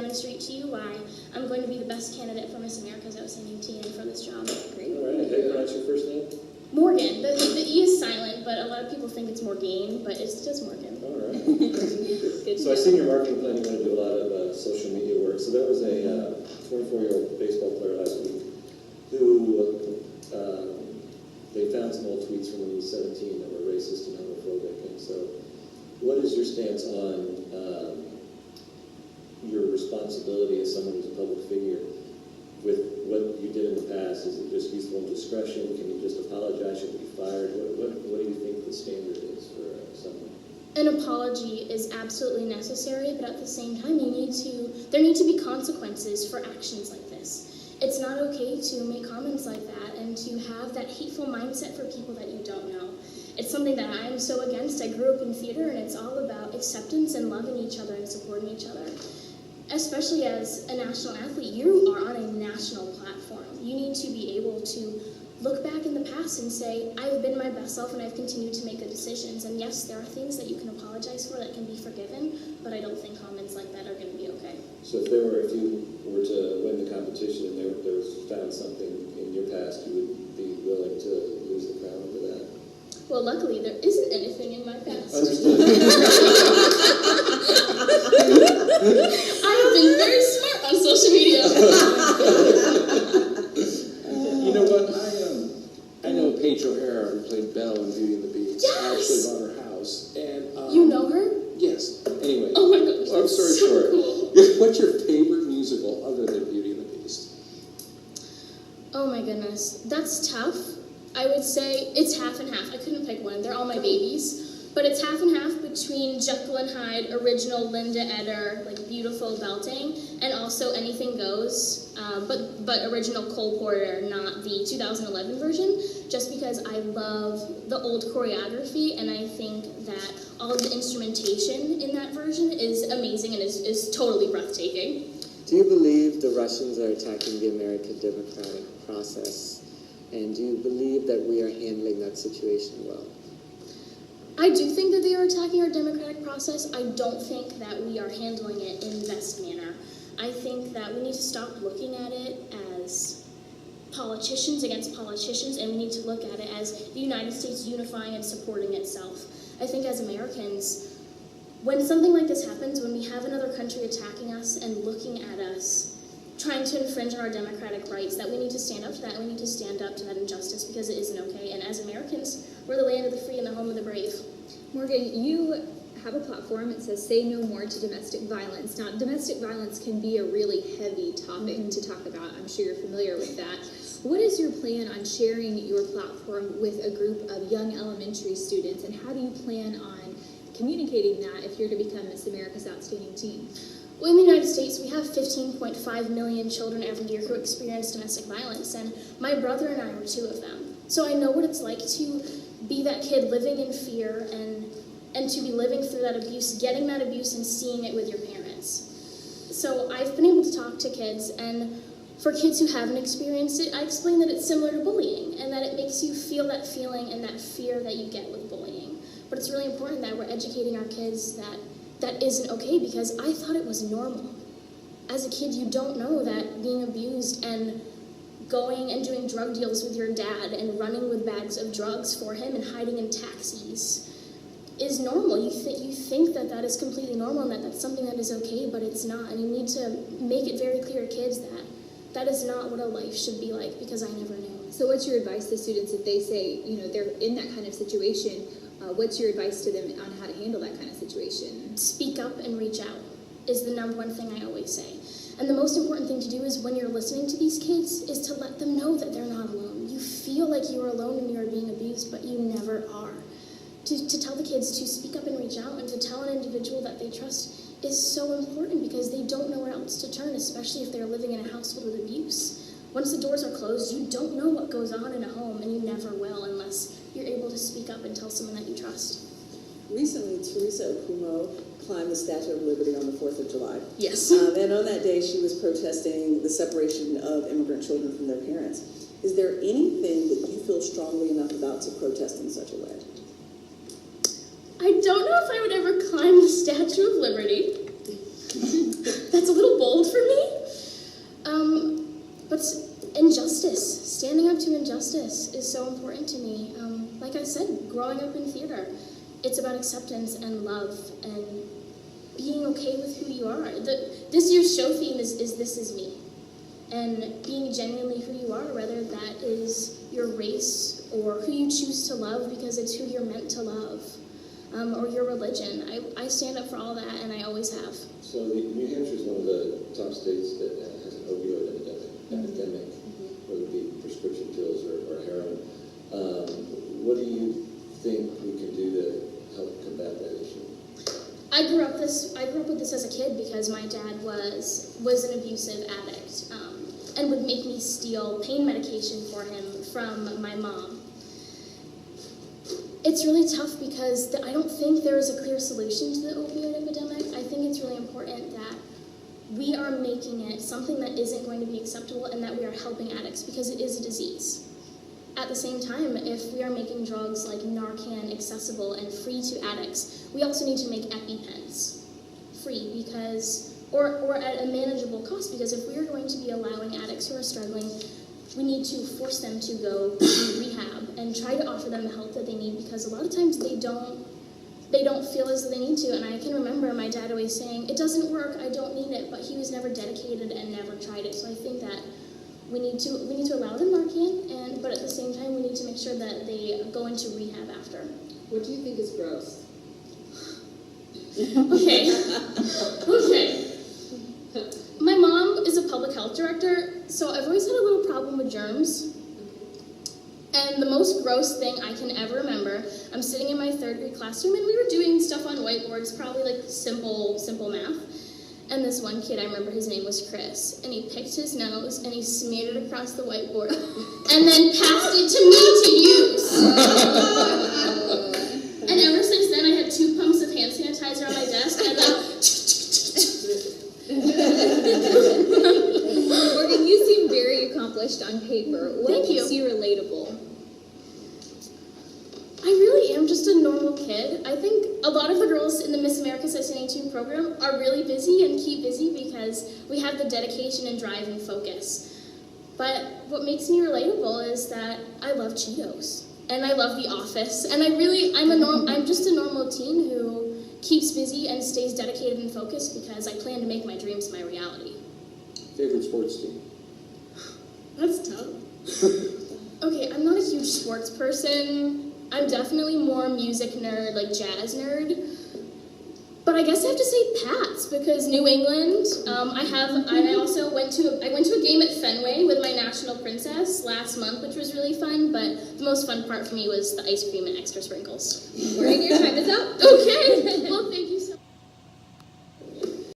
demonstrate to you why I'm going to be the best candidate for Miss America's outstanding teen for this job. Great. All right, how do you pronounce your first name? Morgan. The E is silent, but a lot of people think it's Morgan, but it's just Morgan. All right. So I see in your marketing plan you're going to do a lot of social media work. So there was a 24-year-old baseball player last week who they found some old tweets from when he was 17 that were racist and homophobic. And so what is your stance on your responsibility as someone who's a public figure with what you did in the past? Is it just useful discretion? Can you just apologize? Should you be fired? What do you think the standard is for someone? An apology is absolutely necessary, but at the same time, there need to be consequences for actions like this. It's not okay to make comments like that and to have that hateful mindset for people that you don't know. It's something that I am so against. I grew up in theater, and it's all about acceptance and loving each other and supporting each other. Especially as a national athlete, you are on a national platform. You need to be able to look back in the past and say, I've been my best self and I've continued to make good decisions. And yes, there are things that you can apologize for that can be forgiven, but I don't think comments like that are going to be okay. So if you were to win the competition and there was found something in your past, you would be willing to lose the crown over that? Well, luckily, there isn't anything in my past. Understood. I have been very smart on social media. You know what? I know Paige O'Hara, who played Belle in Beauty and the Beast. Yes! I actually bought her house. And, You know her? Yes. Anyway. Oh my gosh, Long story so short. cool. What's your favorite musical other than Beauty and the Beast? Oh my goodness, that's tough. I would say it's half and half. I couldn't pick one. They're all my babies. But it's half and half between Jekyll and Hyde, original Linda Eder, like beautiful belting, and also Anything Goes, but original Cole Porter, not the 2011 version, just because I love the old choreography, and I think that all of the instrumentation in that version is amazing and is totally breathtaking. Do you believe the Russians are attacking the American democratic process? And do you believe that we are handling that situation well? I do think that they are attacking our democratic process. I don't think that we are handling it in the best manner. I think that we need to stop looking at it as politicians against politicians, and we need to look at it as the United States unifying and supporting itself. I think as Americans, when something like this happens, when we have another country attacking us and looking at us, trying to infringe on our democratic rights, that we need to stand up to that, and we need to stand up to that injustice because it isn't okay. And as Americans, we're the land of the free and the home of the brave. Morgan, you have a platform. It says, say no more to domestic violence. Now, domestic violence can be a really heavy topic to talk about. I'm sure you're familiar with that. What is your plan on sharing your platform with a group of young elementary students, and how do you plan on communicating that if you're to become Miss America's Outstanding Teen? Well, in the United States, we have 15.5 million children every year who experience domestic violence, and my brother and I are two of them. So I know what it's like to be that kid living in fear and to be living through that abuse, getting that abuse and seeing it with your parents. So I've been able to talk to kids, and for kids who haven't experienced it, I explain that it's similar to bullying and that it makes you feel that feeling and that fear that you get with bullying. But it's really important that we're educating our kids that isn't okay, because I thought it was normal. As a kid, you don't know that being abused and going and doing drug deals with your dad and running with bags of drugs for him and hiding in taxis is normal. You think that is completely normal and that that's something that is okay, but it's not. And you need to make it very clear to kids that is not what a life should be like, because I never knew. So what's your advice to students if they say, they're in that kind of situation? What's your advice to them on how to handle that kind of situation? Speak up and reach out is the number one thing I always say. And the most important thing to do is when you're listening to these kids is to let them know that they're not alone. You feel like you are alone when you are being abused, but you never are. To tell the kids to speak up and reach out and to tell an individual that they trust is so important, because they don't know where else to turn, especially if they're living in a household with abuse. Once the doors are closed, you don't know what goes on in a home, and you never will unless you're able to speak up and tell someone that you trust. Recently, Teresa Okumo climbed the Statue of Liberty on the 4th of July. Yes. And on that day, she was protesting the separation of immigrant children from their parents. Is there anything that you feel strongly enough about to protest in such a way? I don't know if I would ever climb the Statue of Liberty. That's a little bold justice is so important to me. Like I said, growing up in theater, it's about acceptance and love and being okay with who you are. This year's show theme is This Is Me. And being genuinely who you are, whether that is your race or who you choose to love because it's who you're meant to love, or your religion. I stand up for all that, and I always have. So New Hampshire is one of the top states that has an opioid epidemic, whether it be prescription pills or heroin. What do you think we can do to help combat that issue? I grew up with this as a kid because my dad was an abusive addict, and would make me steal pain medication for him from my mom. It's really tough because I don't think there is a clear solution to the opioid epidemic. I think it's really important that we are making it something that isn't going to be acceptable and that we are helping addicts because it is a disease. At the same time, if we are making drugs like Narcan accessible and free to addicts, we also need to make EpiPens free or at a manageable cost, because if we are going to be allowing addicts who are struggling, we need to force them to go to rehab and try to offer them the help that they need, because a lot of times they don't feel as though they need to. And I can remember my dad always saying, "It doesn't work, I don't need it," but he was never dedicated and never tried it. So I think that we need to allow them Narcan, but at the same time we need to make sure that they go into rehab after. What do you think is gross? Okay. My mom is a public health director, so I've always had a little problem with germs. And the most gross thing I can ever remember, I'm sitting in my 3rd grade classroom and we were doing stuff on whiteboards, probably like simple math. And this one kid, I remember his name was Chris, and he picked his nose and he smeared it across the whiteboard and then passed it to me to use. And ever since then, I had 2 pumps of hand sanitizer on my desk, and Morgan, you seem very accomplished on paper. What Thank makes you. you relatable? I really am just a normal kid. I think a lot of the girls in the Miss America '18 program are really busy and keep busy because we have the dedication and drive and focus. But what makes me relatable is that I love Cheetos and I love The Office, and I'm just a normal teen who keeps busy and stays dedicated and focused because I plan to make my dreams my reality. Favorite sports team? That's tough. Okay, I'm not a huge sports person. I'm definitely more music nerd, like jazz nerd. But I guess I have to say Pats because New England. I also went to a game at Fenway with my national princess last month, which was really fun. But the most fun part for me was the ice cream and extra sprinkles. Morgan, your time is up. Okay. Well, thank you so much.